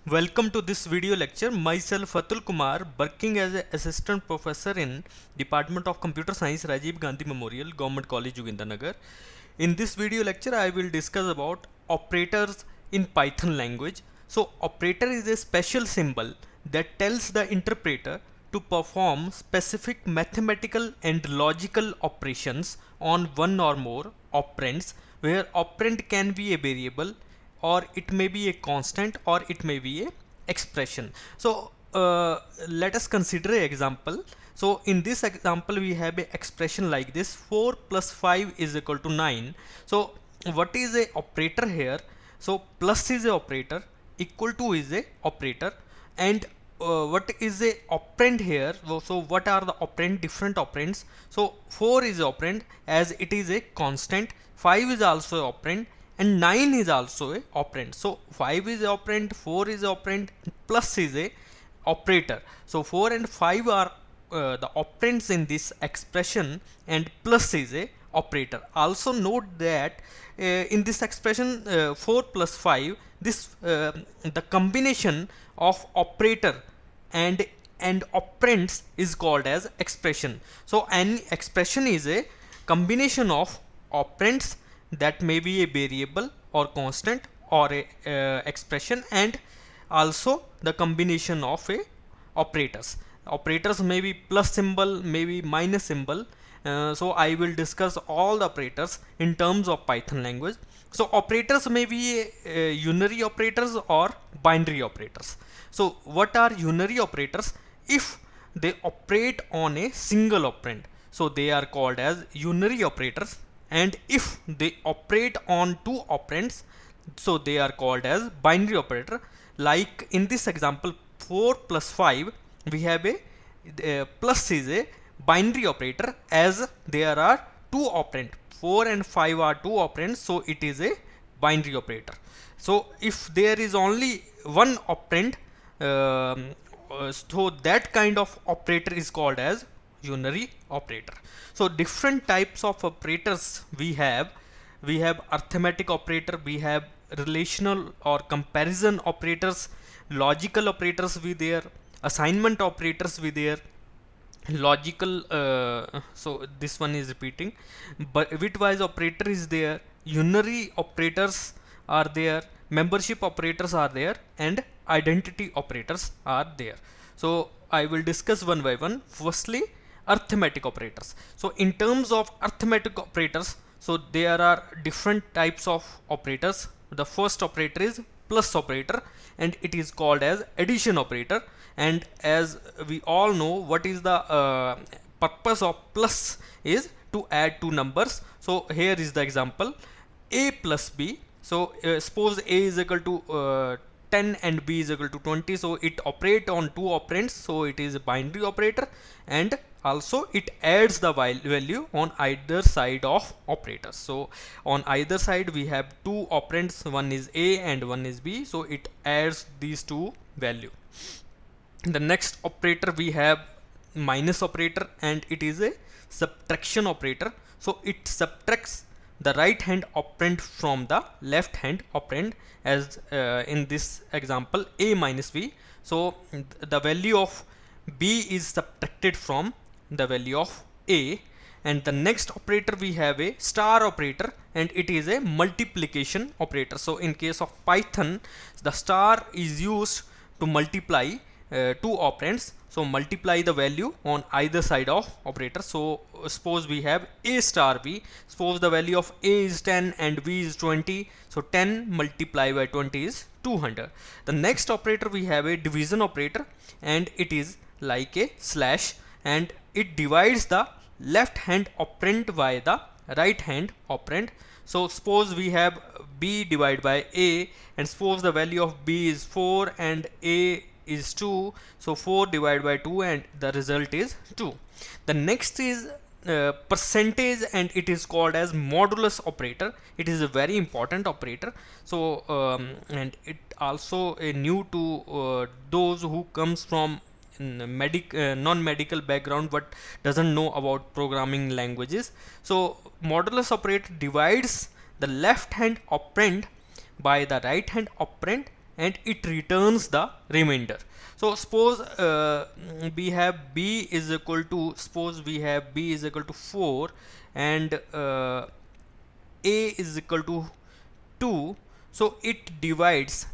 Welcome to this video lecture. Myself Atul Kumar, working as an assistant professor in Department of Computer Science, Rajiv Gandhi Memorial, Government College, Jogindanagar. In this video lecture, I will discuss about operators in Python language. So, operator is a special symbol that tells the interpreter to perform specific mathematical and logical operations on one or more operands, where operand can be a variable, or it may be a constant, or it may be a expression. So let us consider an example. So in this example we have a expression like this: 4 plus 5 is equal to 9. So what is a operator here? So plus is a operator, equal to is a operator, and what is a operand here? So what are the different operands? So 4 is operand as it is a constant, 5 is also a operand, and 9 is also a operand. So 5 is a operand, 4 is a operand, plus is a operator. So 4 and 5 are the operands in this expression, and plus is a operator. Also note that in this expression 4 plus 5, this the combination of operator and operands is called as expression. So an expression is a combination of operands that may be a variable or constant or a expression, and also the combination of a operators may be plus symbol, maybe minus symbol. So I will discuss all the operators in terms of Python language. So operators may be unary operators or binary operators. So what are unary operators? If they operate on a single operand, so they are called as unary operators, and if they operate on two operands, so they are called as binary operator. Like in this example 4 plus 5, we have a plus is a binary operator as there are two operand, 4 and 5 are two operands, so it is a binary operator. So if there is only one operand, so that kind of operator is called as unary operator. So different types of operators we have. We have arithmetic operator, we have relational or comparison operators, logical operators we there, assignment operators we there, logical so this one is repeating, but bitwise operator is there, unary operators are there, membership operators are there, and identity operators are there. So I will discuss one by one. Firstly, arithmetic operators. So in terms of arithmetic operators, so there are different types of operators. The first operator is plus operator, and it is called as addition operator. And as we all know, what is the purpose of plus is to add two numbers. So here is the example: a plus b. So suppose a is equal to 10 and b is equal to 20, so it operate on two operands, so it is a binary operator, and also it adds the value on either side of operators. So on either side we have two operands, one is a and one is b, so it adds these two value. The next operator we have minus operator, and it is a subtraction operator. So it subtracts the right hand operand from the left hand operand, as in this example a minus b. So the value of b is subtracted from the value of a. And the next operator we have a star operator, and it is a multiplication operator. So in case of Python, the star is used to multiply two operands, so multiply the value on either side of operator. So suppose we have a star b, suppose the value of a is 10 and b is 20, so 10 multiplied by 20 is 200. The next operator we have a division operator, and it is like a slash, and it divides the left hand operand by the right hand operand. So suppose we have b divided by a, and suppose the value of b is 4 and a is 2, so 4 divided by 2 and the result is 2. The next is percentage, and it is called as modulus operator. It is a very important operator. So and it also new to those who comes from non-medical background but doesn't know about programming languages. So modulus operator divides the left hand operand by the right hand operand, and it returns the remainder. So suppose we have b is equal to, suppose we have b is equal to 4 and a is equal to 2. So it divides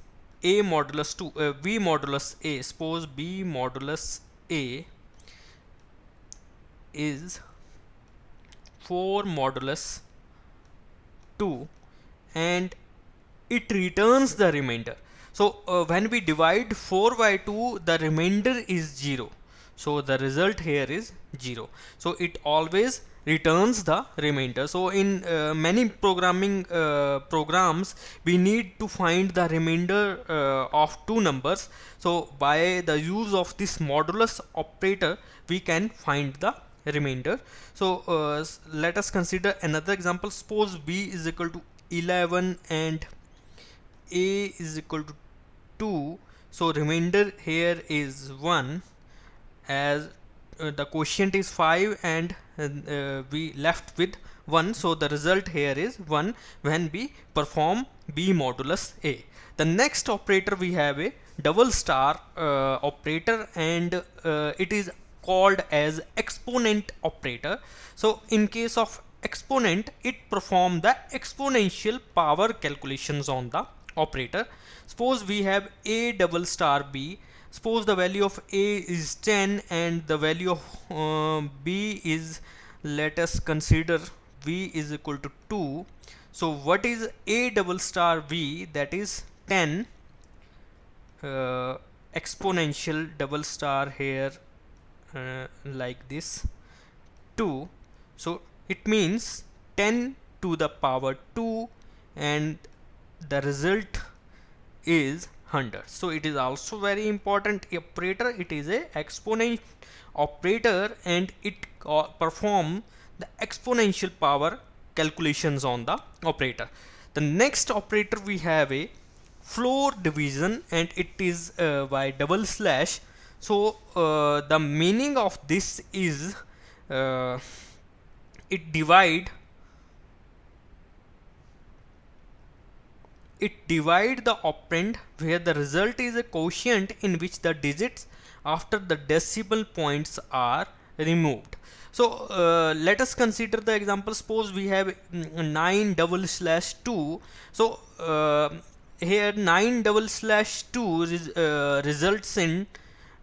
a modulus 2, b modulus a. Suppose b modulus a is 4 modulus 2 and it returns the remainder. So when we divide 4 by 2, the remainder is 0. So the result here is 0. So it always returns the remainder. So in many programming programs, we need to find the remainder of two numbers. So by the use of this modulus operator, we can find the remainder. So let us consider another example. Suppose b is equal to 11 and a is equal to 2. So remainder here is 1, as the quotient is 5 and we left with 1. So the result here is 1 when we perform b modulus a. The next operator, we have a double star operator, and it is called as exponent operator. So in case of exponent, it perform the exponential power calculations on the operator. Suppose we have a double star b. Suppose the value of a is 10 and the value of b is, let us consider v is equal to 2. So what is a double star v? That is 10 exponential double star here like this 2. So it means 10 to the power 2 and the result is 100. So it is also very important operator. It is a exponent operator and it perform the exponential power calculations on the operator. The next operator, we have a floor division, and it is by double slash. So the meaning of this is it divide the operand where the result is a quotient in which the digits after the decimal points are removed. So let us consider the example. Suppose we have 9 double slash 2. So here 9 double slash 2 results in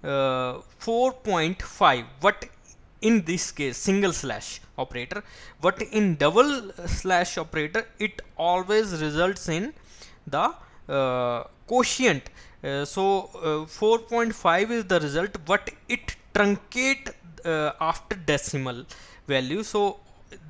4.5. What in this case single slash operator, but in double slash operator, it always results in the quotient. So 4.5 is the result, but it truncate after decimal value. So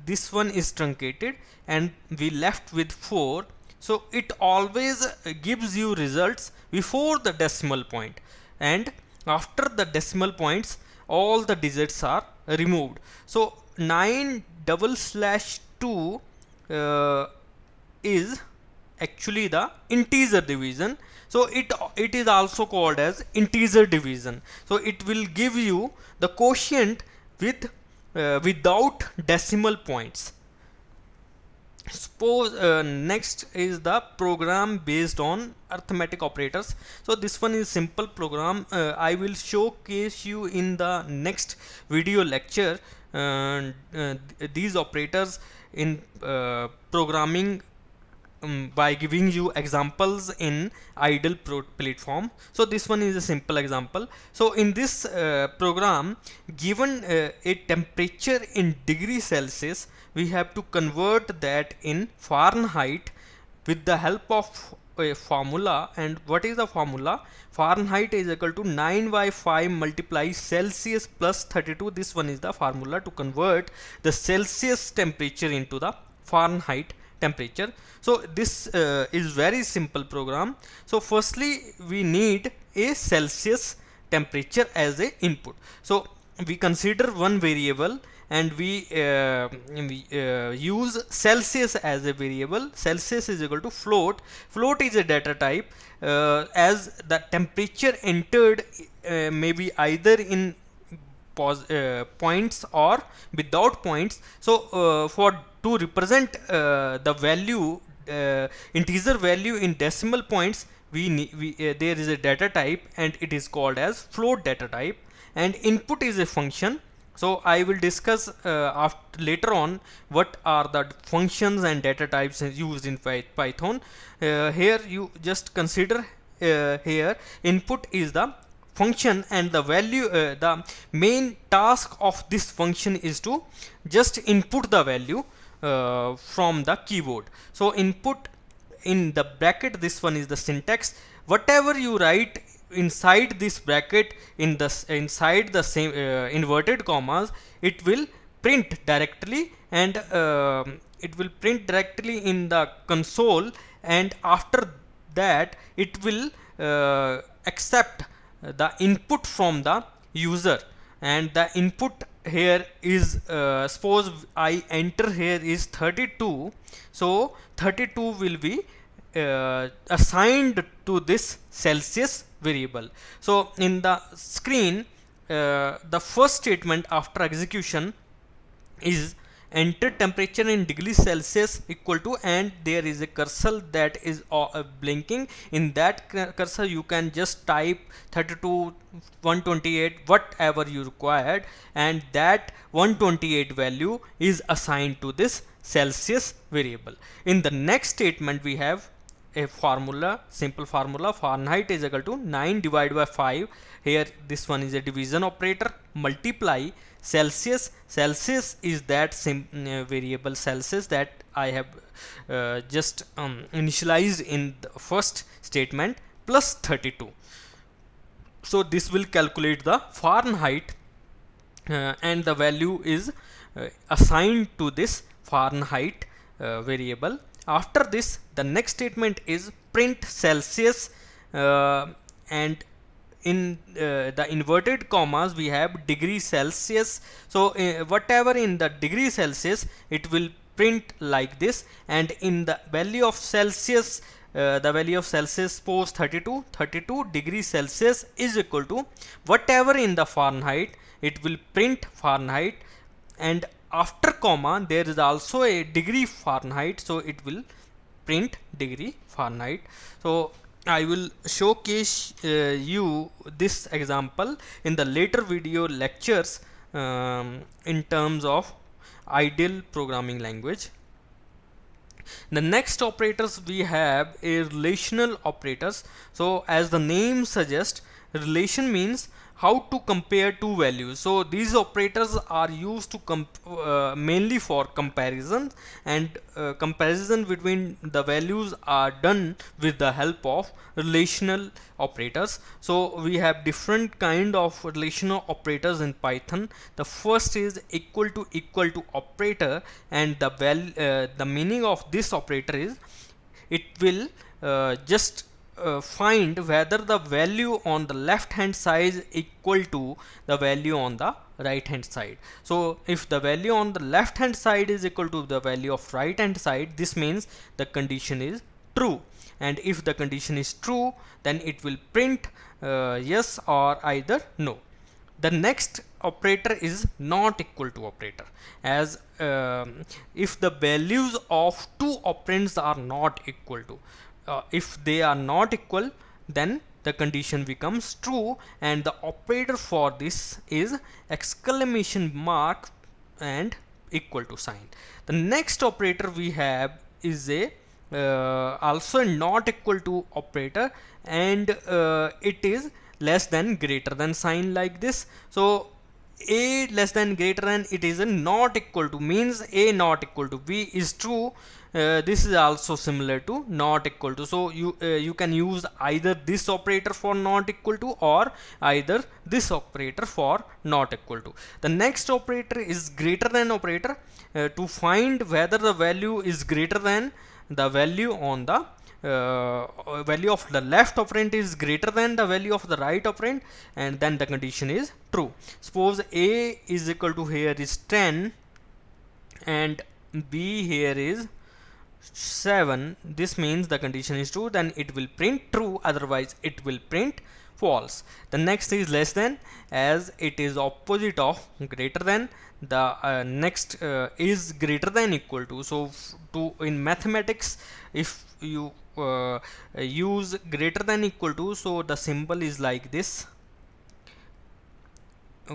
this one is truncated and we left with 4. So it always gives you results before the decimal point, and after the decimal points all the digits are removed. So 9 double slash 2 is actually the integer division. So it is also called as integer division. So it will give you the quotient with without decimal points. Suppose next is the program based on arithmetic operators. So this one is simple program. I will showcase you in the next video lecture these operators in programming by giving you examples in idle platform. So this one is a simple example. So in this program, given a temperature in degree Celsius, we have to convert that in Fahrenheit with the help of a formula. And what is the formula? Fahrenheit is equal to 9 by 5 multiply Celsius plus 32. This one is the formula to convert the Celsius temperature into the Fahrenheit temperature. So this is very simple program. So firstly, we need a Celsius temperature as a input. So we consider one variable and we use Celsius as a variable. Celsius is equal to float. Float is a data type as the temperature entered may be either in points or without points. So for to represent the value integer value in decimal points, there is a data type and it is called as float data type, and input is a function. So I will discuss after later on what are the functions and data types used in Python. Here you just consider here input is the function, and the value the main task of this function is to just input the value from the keyboard. So input in the bracket, this one is the syntax. Whatever you write inside this bracket inside the same inverted commas, it will print directly, and it will print directly in the console, and after that it will accept the input from the user. And the input here is suppose I enter here is 32, so 32 will be assigned to this Celsius variable. So in the screen the first statement after execution is enter temperature in degrees Celsius equal to, and there is a cursor that is blinking. In that cursor you can just type 32, 128, whatever you required, and that 128 value is assigned to this Celsius variable. In the next statement we have a formula, simple formula. Fahrenheit is equal to 9 divided by 5. Here this one is a division operator. Multiply Celsius. Celsius is that variable Celsius that I have just initialized in the first statement, plus 32. So this will calculate the Fahrenheit and the value is assigned to this Fahrenheit variable. After this, the next statement is print Celsius, and in the inverted commas we have degree Celsius. So whatever in the degree Celsius, it will print like this, and in the value of Celsius, the value of Celsius, suppose 32 degrees Celsius is equal to whatever in the Fahrenheit, it will print Fahrenheit, and after comma there is also a degree Fahrenheit, so it will print degree Fahrenheit. So I will showcase you this example in the later video lectures in terms of ideal programming language. The next operators we have is relational operators. So as the name suggests, relation means how to compare two values. So these operators are used to mainly for comparison, and comparison between the values are done with the help of relational operators. So we have different kind of relational operators in Python. The first is equal to operator, and the meaning of this operator is it will just find whether the value on the left hand side is equal to the value on the right hand side. So if the value on the left hand side is equal to the value of right hand side, this means the condition is true, and if the condition is true, then it will print yes or either no. The next operator is not equal to operator, as if the values of two operands are not equal to, if they are not equal, then the condition becomes true, and the operator for this is exclamation mark and equal to sign. The next operator we have is a also a not equal to operator, and it is less than greater than sign like this. So a less than greater than, it is a not equal to, means a not equal to b is true. This is also similar to not equal to. So you can use either this operator for not equal to, or either this operator for not equal to. The next operator is greater than operator, to find whether the value is greater than the value on the value of the left operand is greater than the value of the right operand, and then the condition is true. Suppose a is equal to, here is 10 and b here is 7, this means the condition is true, then it will print true, otherwise it will print false. The next is less than, as it is opposite of greater than. The next is greater than equal to. So in mathematics, if you use greater than equal to, so the symbol is like this.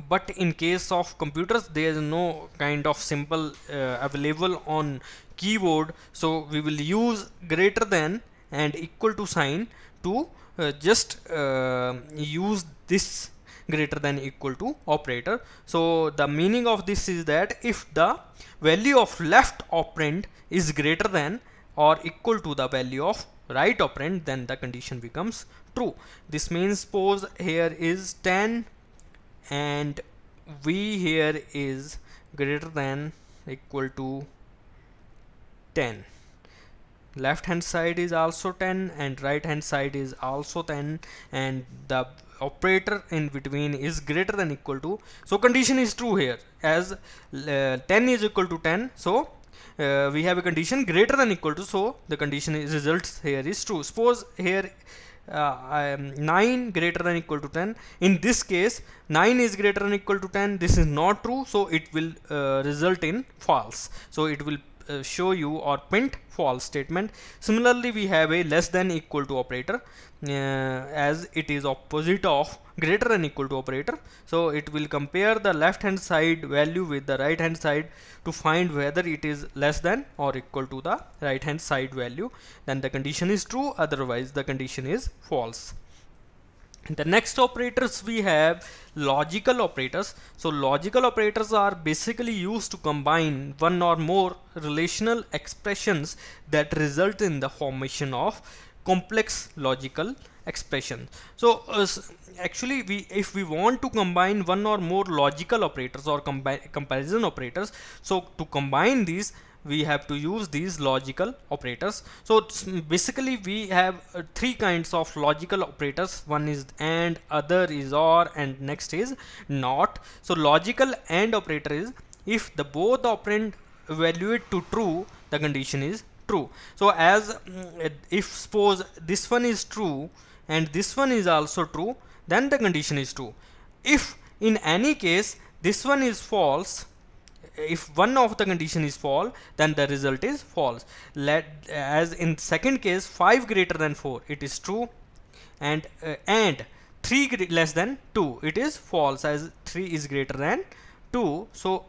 But in case of computers there is no kind of symbol available on keyboard, so we will use greater than and equal to sign to just use this greater than equal to operator. So the meaning of this is that if the value of left operand is greater than or equal to the value of right operand, then the condition becomes true. This means suppose here is 10 and v here is greater than equal to 10. Left hand side is also 10 and right hand side is also 10, and the operator in between is greater than equal to, so condition is true here as 10 is equal to 10, so we have a condition greater than equal to, so the condition is results here is true. Suppose here 9 greater than equal to 10. In this case 9 is greater than equal to 10. This is not true, so it will result in false. So it will show you or print false statement. Similarly, we have a less than equal to operator as it is opposite of greater than equal to operator. So it will compare the left hand side value with the right hand side to find whether it is less than or equal to the right hand side value. Then the condition is true, otherwise the condition is false. The next operators we have logical operators. So logical operators are basically used to combine one or more relational expressions that result in the formation of complex logical expression. So actually if we want to combine one or more logical operators or comparison operators, so to combine these we have to use these logical operators. So basically we have three kinds of logical operators. One is and, other is or, and next is not. So logical and operator is if the both operand evaluate to true, the condition is true. So as if suppose this one is true and this one is also true, then the condition is true. If in any case this one is false, if one of the condition is false, then the result is false. As in second case 5 greater than 4, it is true, and 3 less than 2, it is false as 3 is greater than 2. So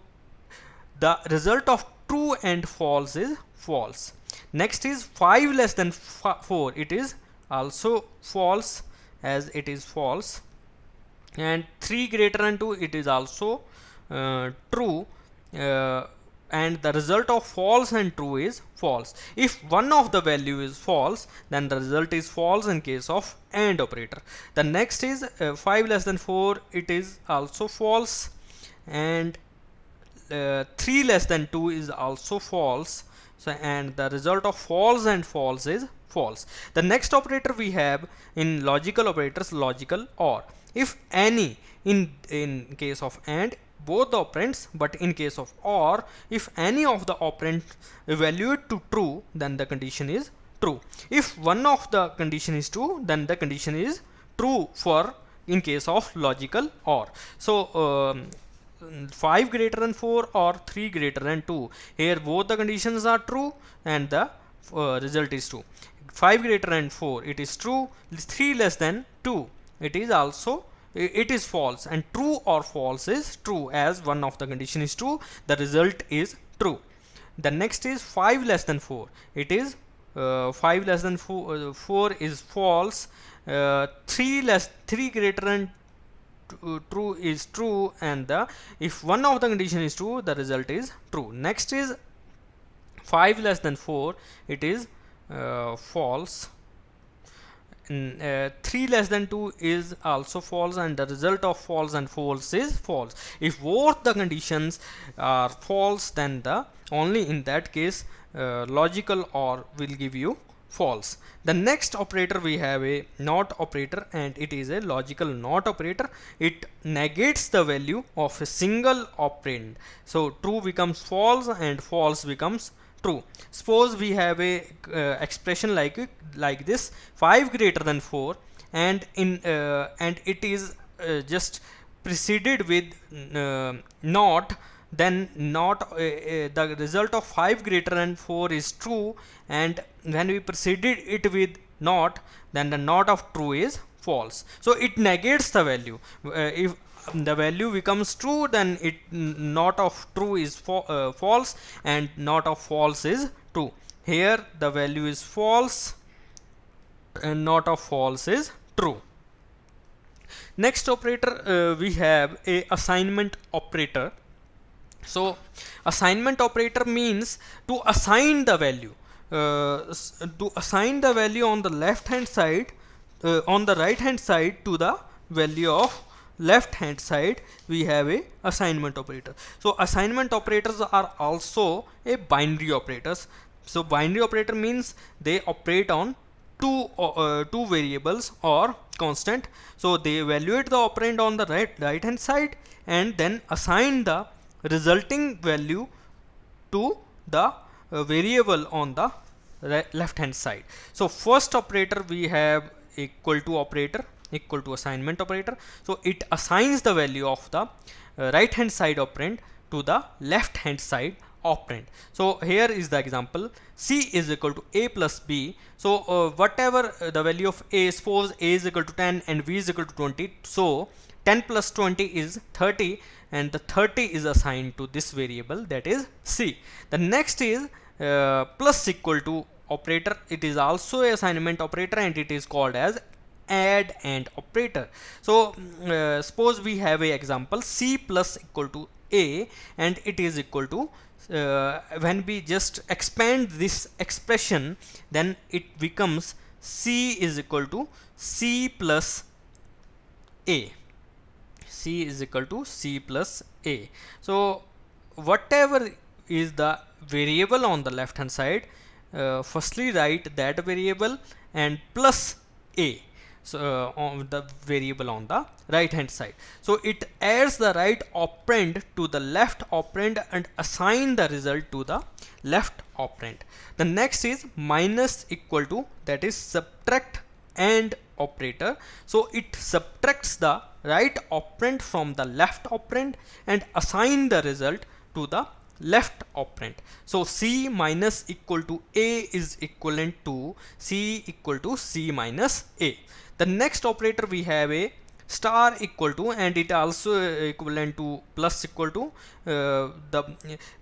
the result of true and false is false. Next is 5 less than 4, it is also false as it is false, and 3 greater than 2, it is also true. And the result of false and true is false. If one of the value is false, then the result is false in case of AND operator. The next is 5 less than 4, it is also false, and 3 less than 2 is also false. So and the result of false and false is false. The next operator we have in logical operators, logical OR. If any, in case of AND, both the operands, but in case of OR, if any of the operands evaluate to true, then the condition is true. If one of the condition is true, then the condition is true for in case of logical OR. So 5 greater than 4 or 3 greater than 2, here both the conditions are true and the result is true. 5 greater than 4, it is true. 3 less than 2, it is also it is false, and true or false is true as one of the condition is true, the result is true. The next is 5 less than 4, it is 5 less than 4 is false. 3 greater than true is true, and if one of the condition is true, the result is true. Next is 5 less than 4, it is false. 3 less than 2 is also false, and the result of false and false is false. If both the conditions are false, then the only in that case logical OR will give you false. The next operator we have a NOT operator, and it is a logical NOT operator. It negates the value of a single operand. So true becomes false and false becomes true. Suppose we have a expression like this: 5 greater than 4, and it is just preceded with not, then not the result of 5 greater than 4 is true, and when we preceded it with not, then the not of true is false. So it negates the value. If the value becomes true, then it not of true is false, and not of false is true. Here the value is false and not of false is true. Next operator, we have a assignment operator. So assignment operator means to assign the value, to assign the value on the left hand side, on the right hand side to the value of left hand side. We have a assignment operator. So assignment operators are also a binary operators. So binary operator means they operate on two variables or constant. So they evaluate the operand on the right hand side and then assign the resulting value to the variable on the left hand side. So first operator we have equal to operator, equal to assignment operator. So it assigns the value of the right hand side operand to the left hand side operand. So here is the example: C is equal to A plus B. So whatever the value of A, suppose A is equal to 10 and B is equal to 20. So 10 plus 20 is 30, and the 30 is assigned to this variable, that is C. The next is plus equal to operator. It is also a assignment operator and it is called as add and operator. So suppose we have a example C plus equal to A, and it is equal to when we just expand this expression, then it becomes C is equal to C plus A. C is equal to C plus A. So whatever is the variable on the left hand side, firstly write that variable and plus A. So on the variable on the right hand side. So it adds the right operand to the left operand and assign the result to the left operand. The next is minus equal to, that is subtract and operator. So it subtracts the right operand from the left operand and assign the result to the left operand. So C minus equal to A is equivalent to C equal to C minus A. The next operator we have a star equal to, and it also equivalent to plus equal to.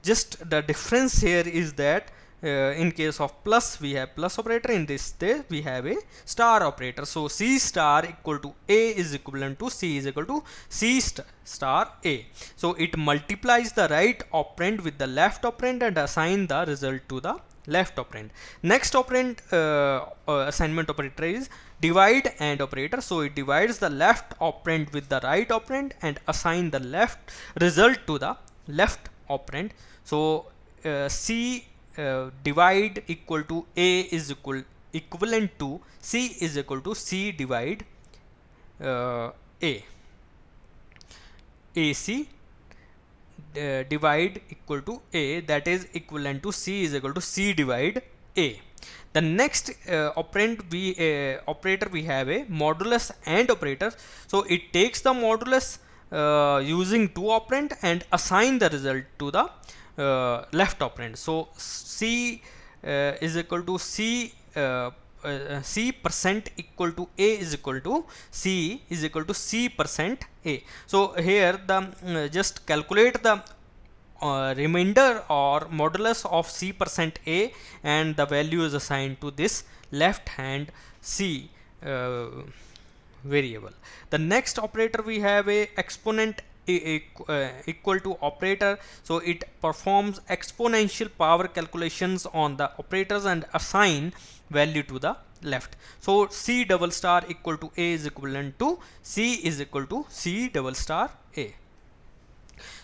Just the difference here is that in case of plus we have plus operator, in this case we have a star operator. So C star equal to A is equivalent to C is equal to C star A. So it multiplies the right operand with the left operand and assign the result to the left operand. Next operand assignment operator is divide and operator. So it divides the left operand with the right operand and assign the left result to the left operand. So C divide equal to A is equivalent to C is equal to C divide A. AC divide equal to A, that is equivalent to C is equal to C divide A. The next operator we have a modulus and operator. So it takes the modulus using two operand and assign the result to the left operand. So C is equal to C C percent equal to A is equal to C is equal to C percent A. So here the just calculate the remainder or modulus of C percent A, and the value is assigned to this left hand C variable. The next operator we have a exponent equal to operator. So it performs exponential power calculations on the operators and assign value to the left. So C double star equal to A is equivalent to C is equal to C double star A.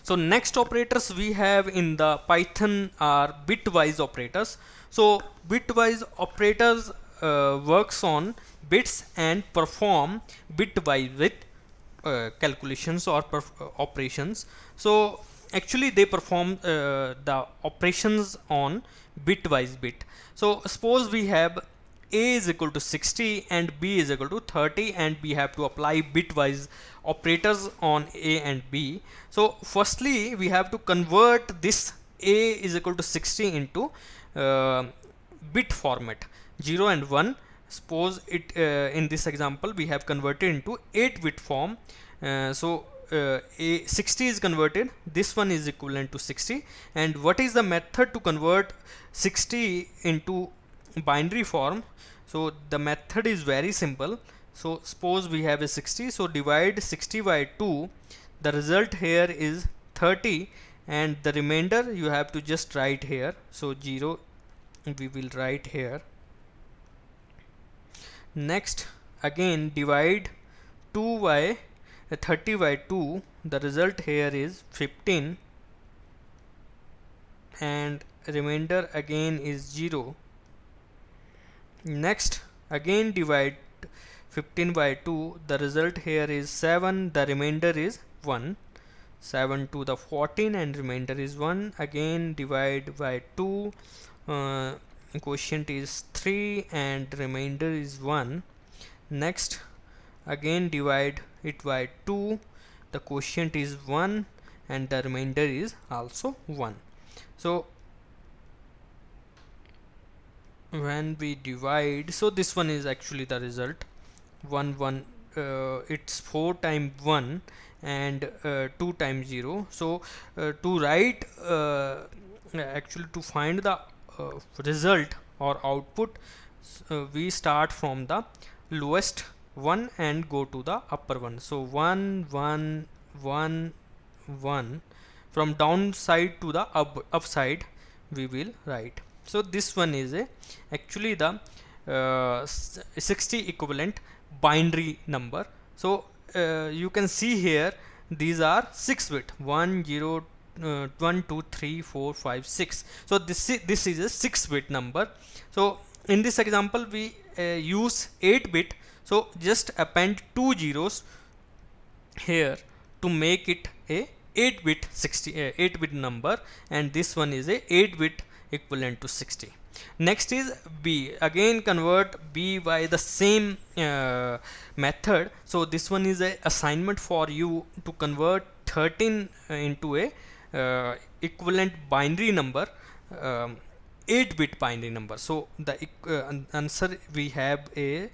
So next operators we have in the Python are bitwise operators. So bitwise operators works on bits and perform bitwise with calculations or operations. So actually they perform the operations on bitwise bit. So suppose we have A is equal to 60 and B is equal to 30, and we have to apply bitwise operators on A and B. So firstly we have to convert this A is equal to 60 into bit format, 0 and 1. Suppose it in this example we have converted into 8-bit form. A 60 is converted, this one is equivalent to 60. And what is the method to convert 60 into binary form? So the method is very simple. So suppose we have a 60, so divide 60 by 2, the result here is 30, and the remainder you have to just write here. So 0 we will write here. Next again divide 2 by 30 by 2, the result here is 15, and remainder again is 0. Next again divide 15 by 2, the result here is 7, the remainder is 1. 7 to the 14 and remainder is 1. Again divide by 2, quotient is 3 and remainder is 1. Next again divide it by 2, the quotient is 1 and the remainder is also 1. So when we divide, so this one is actually the result 1 1, it's 4 times 1 and 2 times 0. So to write actually to find the result or output, we start from the lowest one and go to the upper one. So 1 1 1 1, from downside to the upside we will write. So this one is actually the 60 equivalent binary number. So you can see here these are 6 bit 1 0 1 2 3 4 5 6. So this is a 6 bit number. So in this example we use 8 bit, so just append 2 zeros here to make it a 8 bit 8 bit number, and this one is a 8 bit equivalent to 60. Next is B. Again convert B by the same method. So this one is a assignment for you to convert 13 into a equivalent binary number, 8-bit binary number. So the answer we have a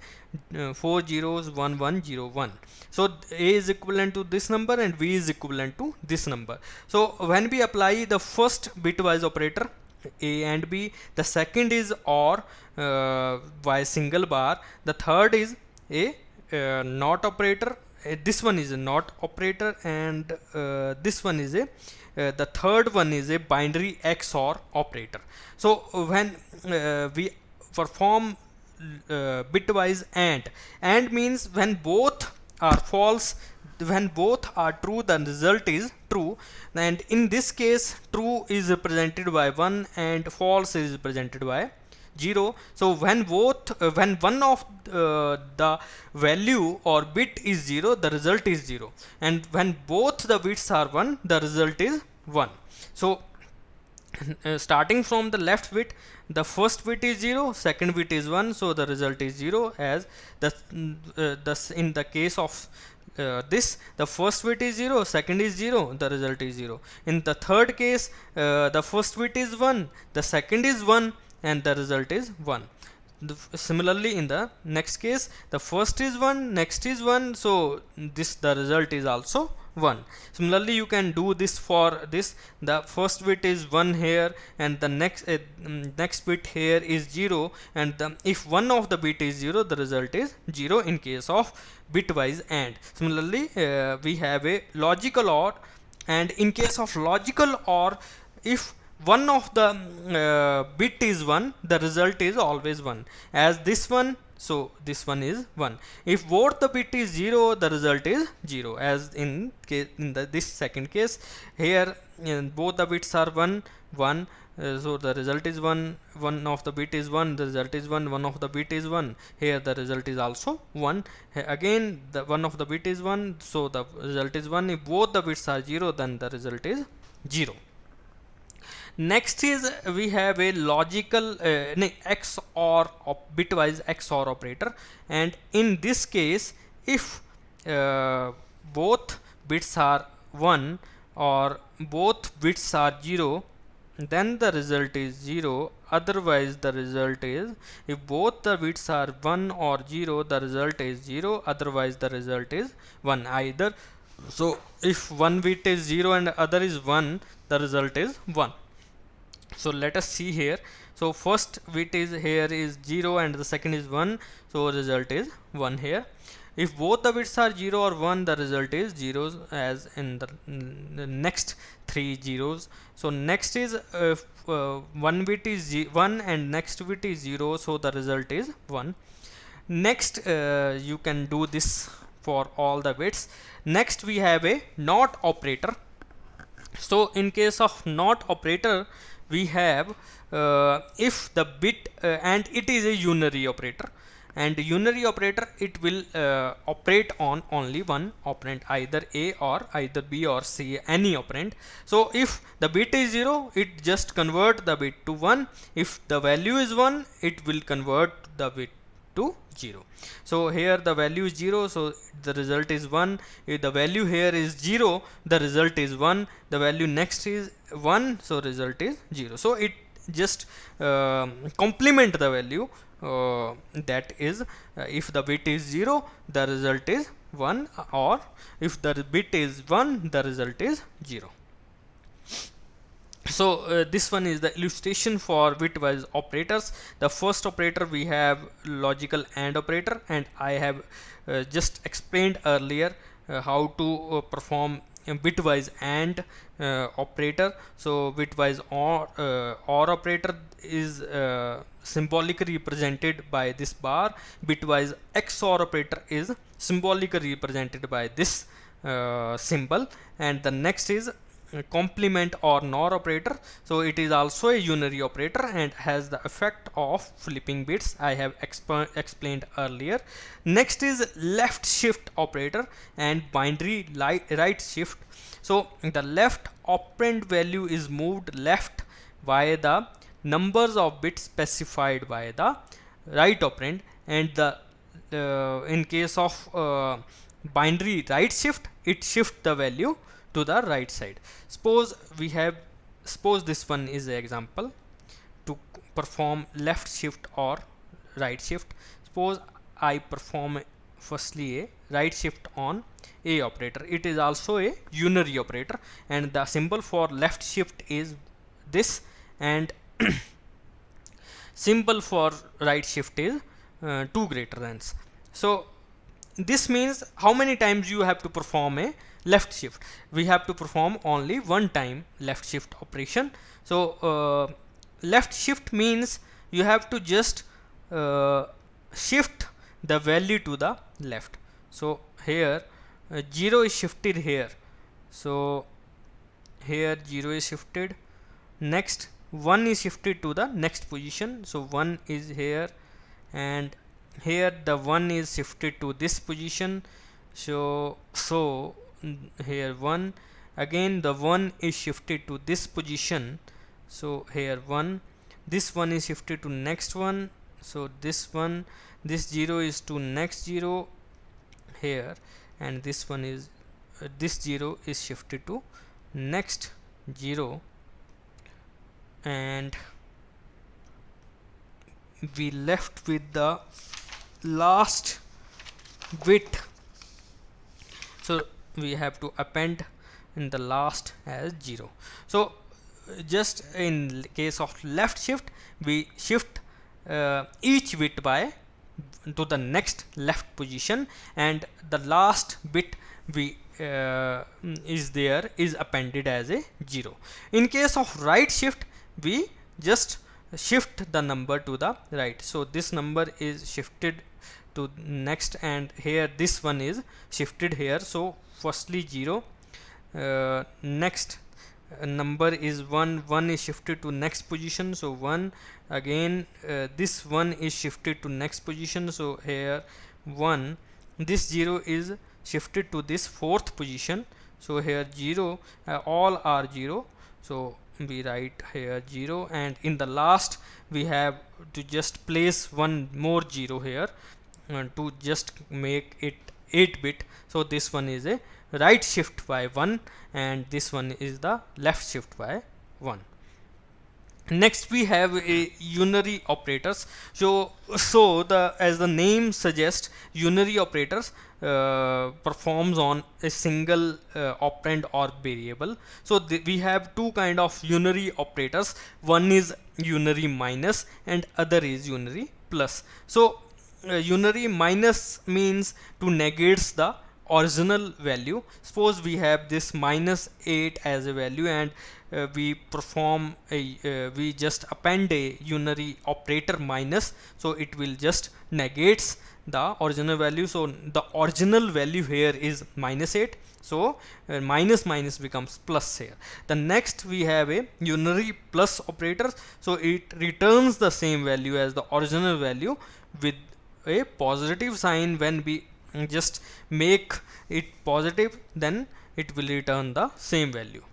4 zeros 1 1 0 1. So A is equivalent to this number and B is equivalent to this number. So when we apply the first bitwise operator A and B, the second is OR by single bar, the third is a NOT operator, this one is a NOT operator, and this one is a the third one is a binary XOR operator. So when we perform bitwise AND means when both are false, when both are true, the result is true, and in this case true is represented by 1 and false is represented by 0. So when both when one of the value or bit is 0, the result is 0, and when both the bits are 1, the result is 1. So starting from the left bit, the first bit is 0, second bit is 1, so the result is 0. As in the case of this, the first bit is 0, second is 0, the result is 0. In the third case, the first bit is 1, the second is 1, and the result is 1. Similarly in the next case, the first is 1, next is 1, so the result is also 1. Similarly you can do this for this, the first bit is 1 here and the next bit here is 0, and if one of the bit is 0, the result is 0 in case of bitwise AND. Similarly we have a logical OR, and in case of logical OR, if one of the bit is 1, the result is always 1, as this one, so this one is 1. If both the bit is 0, the result is 0, as in this second case. Here both the bits are 1 1, so the result is 1. One of the bit is 1, the result is 1. One of the bit is 1, here the result is also 1. Again the one of the bit is 1, so the result is 1. If both the bits are 0, then the result is 0. Next is we have a logical XOR bitwise XOR operator, and in this case, if both bits are 1 or both bits are 0, then the result is 0. Otherwise the result is, if both the bits are 1 or 0, the result is 0. Otherwise the result is 1 either. So if one bit is 0 and other is 1, the result is 1. So let us see here. So first bit is here is 0 and the second is 1, so result is 1 here. If both the bits are 0 or 1, the result is 0s, as in the next 3 zeros. So next is one bit is 1 and next bit is 0, so the result is 1. Next you can do this for all the bits. Next we have a NOT operator. So in case of NOT operator, we have if the bit and it is a unary operator, and unary operator, it will operate on only one operand, either A or either B or C, any operand. So if the bit is 0, it just convert the bit to 1. If the value is 1, it will convert the bit to 0. So here the value is 0, so the result is 1. If the value here is 0, the result is 1. The value next is 1, so result is 0. So it just complement the value, that is, if the bit is 0, the result is 1, or if the bit is 1, the result is 0. So this one is the illustration for bitwise operators. The first operator we have logical AND operator, and I have just explained earlier how to perform bitwise AND operator. So bitwise OR operator is symbolically represented by this bar. Bitwise XOR operator is symbolically represented by this symbol, and the next is complement or NOR operator. So it is also a unary operator and has the effect of flipping bits. I have explained earlier. Next is left shift operator and binary right shift. So the left operand value is moved left by the numbers of bits specified by the right operand, and the in case of binary right shift, it shifts the value to the right side. Suppose this one is an example to perform left shift or right shift. Suppose I perform firstly a right shift on A operator. It is also a unary operator, and the symbol for left shift is this, and symbol for right shift is 2 greater than. So this means how many times you have to perform a left shift. We have to perform only one time left shift operation. So left shift means you have to just shift the value to the left. So here 0 is shifted here, so here 0 is shifted. Next 1 is shifted to the next position, so 1 is here, and here the 1 is shifted to this position. So here 1, again the 1 is shifted to this position, so here 1, this 1 is shifted to next one, so this 0 is to next 0 here, and this one is this 0 is shifted to next 0, and we left with the last bit, so we have to append in the last as 0. So just in case of left shift, we shift each bit by to the next left position, and the last bit we is appended as a 0. In case of right shift, we just shift the number to the right, so this number is shifted to next, and here this one is shifted here. So firstly 0, next number is 1, 1 is shifted to next position, so 1, again this 1 is shifted to next position, so here 1, this 0 is shifted to this fourth position, so here 0, all are 0, so we write here 0, and in the last we have to just place one more 0 here to just make it 8-bit. So this one is a right shift by 1 and this one is the left shift by 1. Next we have a unary operators. So the as the name suggests, unary operators performs on a single operand or variable. So we have two kind of unary operators. One is unary minus and other is unary plus. So unary minus means to negates the original value. Suppose we have this minus 8 as a value, and we perform a we just append a unary operator minus, so it will just negates the original value. So the original value here is minus 8, so minus minus becomes plus here. The next we have a unary plus operator, so it returns the same value as the original value with a positive sign. When we just make it positive, then it will return the same value.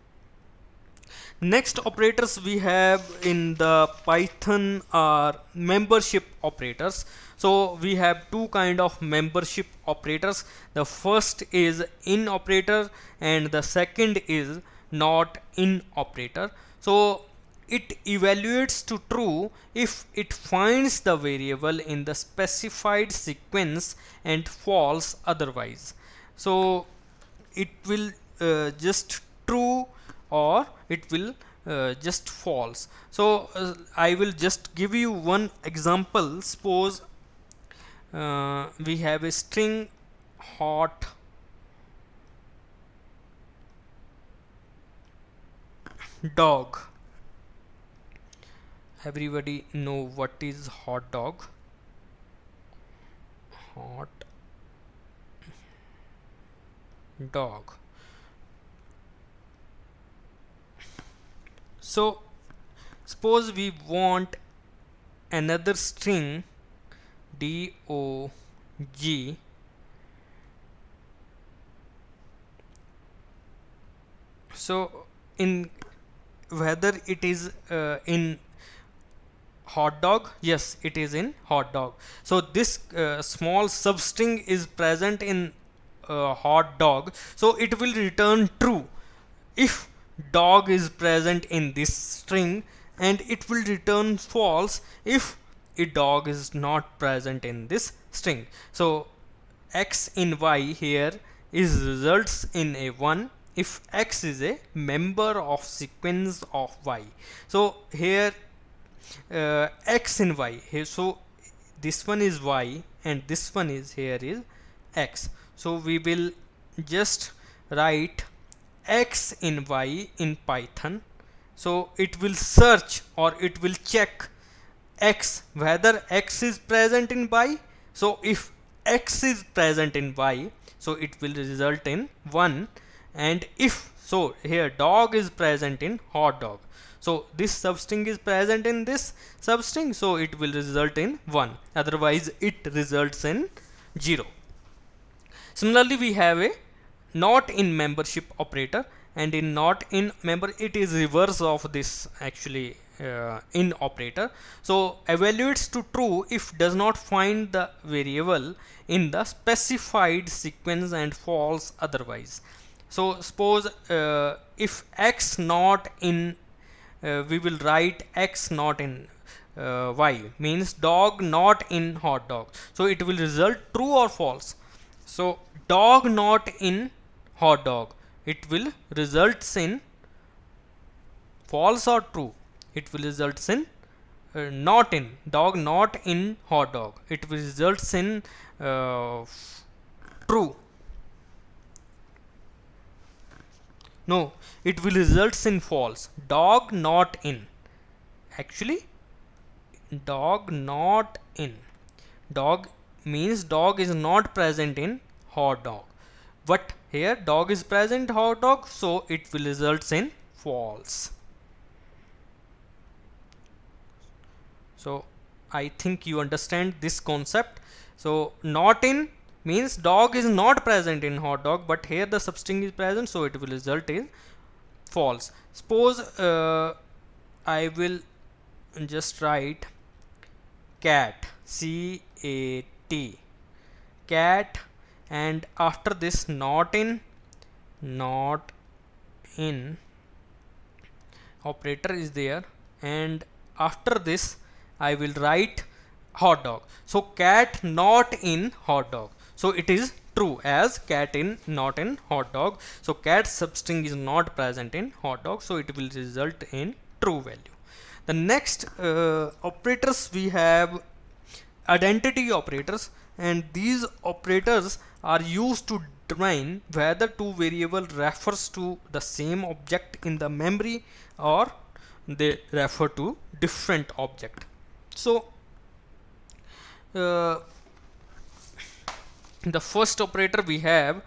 Next operators we have in the Python are membership operators. So we have two kind of membership operators. The first is in operator and the second is not in operator. So it evaluates to true if it finds the variable in the specified sequence and false otherwise. So it will just true or it will just false. So I will just give you one example. Suppose we have a string hot dog. Everybody know what is hot dog? Hot dog. So suppose we want another string dog, so in whether it is in hot dog, yes, it is in hot dog. So this small substring is present in hot dog, so it will return true if dog is present in this string, and it will return false if a dog is not present in this string. So x in y here is results in a 1 if x is a member of sequence of y. So here x in y here, so this one is y and this one is here is x. So we will just write x in y in Python. So it will search or it will check x whether x is present in y. So if x is present in y, so it will result in 1, and if so here dog is present in hot dog, so this substring is present in this substring, so it will result in 1, otherwise it results in 0. Similarly we have a not in membership operator, and in not in member it is reverse of this actually in operator. So evaluates to true if does not find the variable in the specified sequence and false otherwise. So suppose if x not in we will write x not in y means dog not in hot dog, so it will result true or false. So dog not in hot dog, it will results in false or true. It will results in not in dog not in hot dog, it will results in true. No, it will results in false. Dog not in, actually dog not in, dog means dog is not present in hot dog, but here dog is present hot dog, so it will results in false. So I think you understand this concept. So not in means dog is not present in hot dog, but here the substring is present, so it will result in false. Suppose I will just write cat, C-A-T, cat, and after this not in operator is there, and after this I will write hot dog. So cat not in hot dog, so it is true as cat in not in hot dog. So cat substring is not present in hot dog, so it will result in true value. The next operators we have identity operators, and these operators are used to determine whether two variable refers to the same object in the memory or they refer to different object. So the first operator we have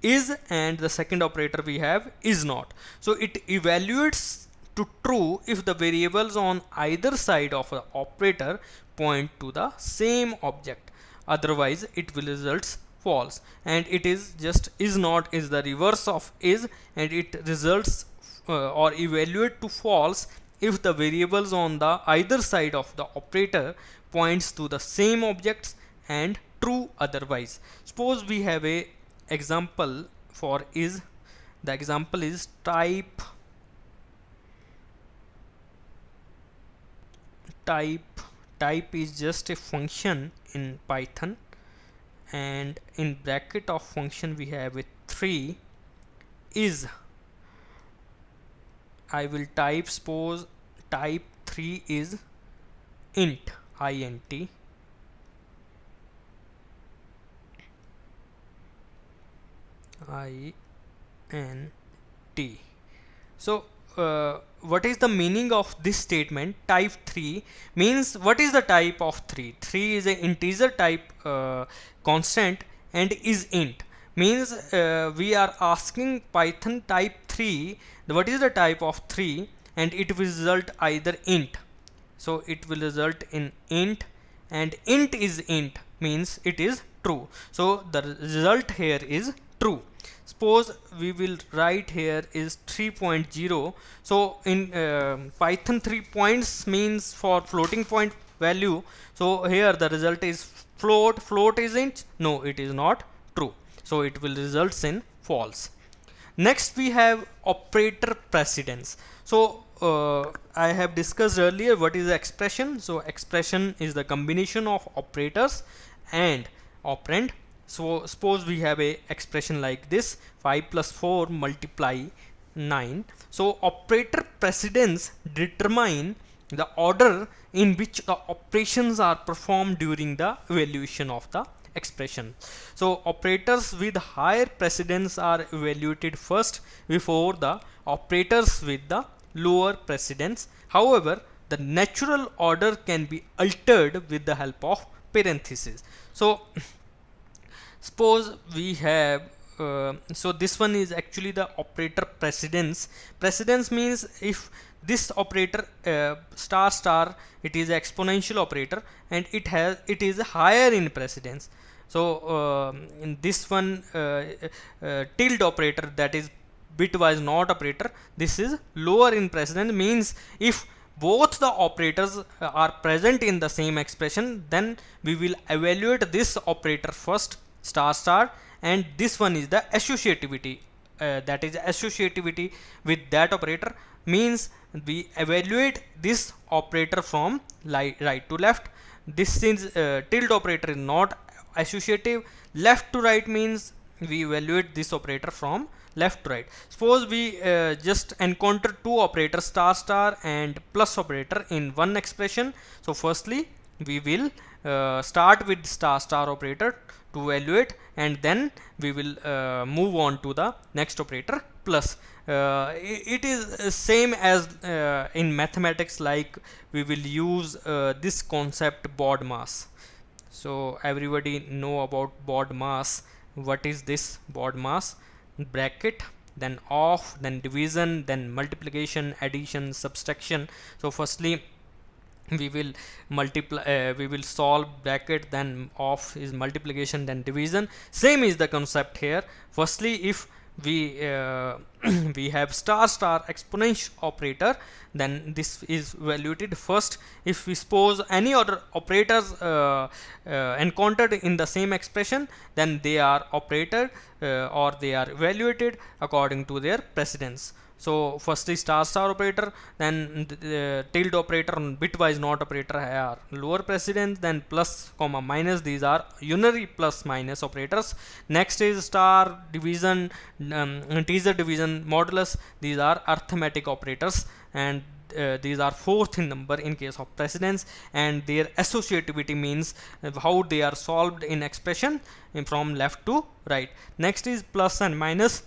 is, and the second operator we have is not. So it evaluates to true if the variables on either side of the operator point to the same object, otherwise it will results false. And it is just is not is the reverse of is, and it results or evaluate to false if the variables on the either side of the operator points to the same objects, and true otherwise. Suppose we have a example for is. The example is type is just a function in Python, and in bracket of function we have a 3 is. I will type, suppose type 3 is int, int, int. So what is the meaning of this statement? Type 3 means, what is the type of 3? 3 is an integer type constant, and is int means we are asking Python type 3 what is the type of 3, and it will result either int. So it will result in int, and int is int means it is true. So the result here is true. Suppose we will write here is 3.0. So in Python 3 points means for floating point value. So here the result is float. Float is int. No, it is not true. So it will result in false. Next we have operator precedence. So I have discussed earlier what is the expression. So expression is the combination of operators and operand. So suppose we have a expression like this: 5 plus 4 multiply 9. So operator precedence determine the order in which the operations are performed during the evaluation of the expression. So operators with higher precedence are evaluated first before the operators with the lower precedence. However, the natural order can be altered with the help of parentheses. So suppose we have so this one is actually the operator precedence. Precedence means if this operator star star, it is exponential operator, and it is higher in precedence. So in this one tilde operator, that is bitwise not operator, this is lower in precedence, means if both the operators are present in the same expression, then we will evaluate this operator first, star star, and this one is the associativity, that is associativity with that operator, means we evaluate this operator from right to left. This is tilde operator is not associative. Left to right means we evaluate this operator from left to right. Suppose we just encounter two operators, star star and plus operator, in one expression. So firstly we will start with star star operator to evaluate, and then we will move on to the next operator, plus. It is same as in mathematics, like we will use this concept BODMAS. So everybody know about BODMAS. What is this BODMAS? Bracket, then off, then division, then multiplication, addition, subtraction. So firstly we will multiply, we will solve bracket, then off is multiplication, then division. Same is the concept here. Firstly, if we we have star star exponential operator, then this is evaluated first. If we suppose any other operators encountered in the same expression, then they are operated or they are evaluated according to their precedence. So firstly star star operator, then the tilde operator and bitwise not operator are lower precedence, then plus comma minus, these are unary plus minus operators. Next is star division, integer division, modulus, these are arithmetic operators, and these are fourth in number in case of precedence, and their associativity means how they are solved in expression from left to right. Next is plus and minus.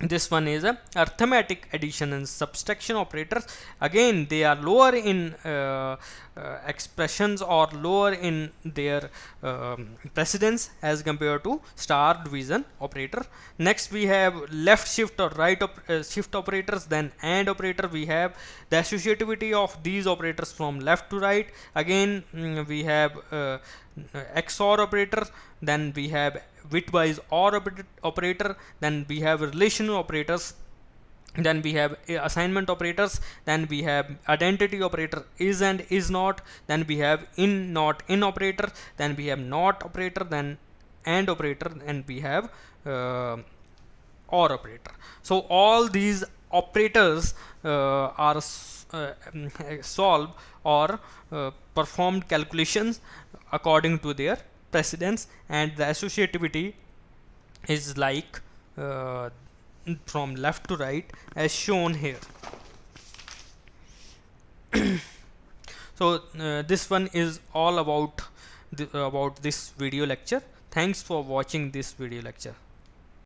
This one is a arithmetic addition and subtraction operators. Again they are lower in expressions or lower in their precedence as compared to star division operator. Next we have left shift or right shift operators, then and operator. We have the associativity of these operators from left to right. Again we have XOR operator, then we have bitwise OR operator, then we have relational operators, then we have assignment operators, then we have identity operator is and is not, then we have in not in operator, then we have not operator, then and operator, and we have OR operator. So all these operators are solved or performed calculations according to their precedence, and the associativity is like from left to right as shown here. So this one is all about this video lecture. Thanks for watching this video lecture.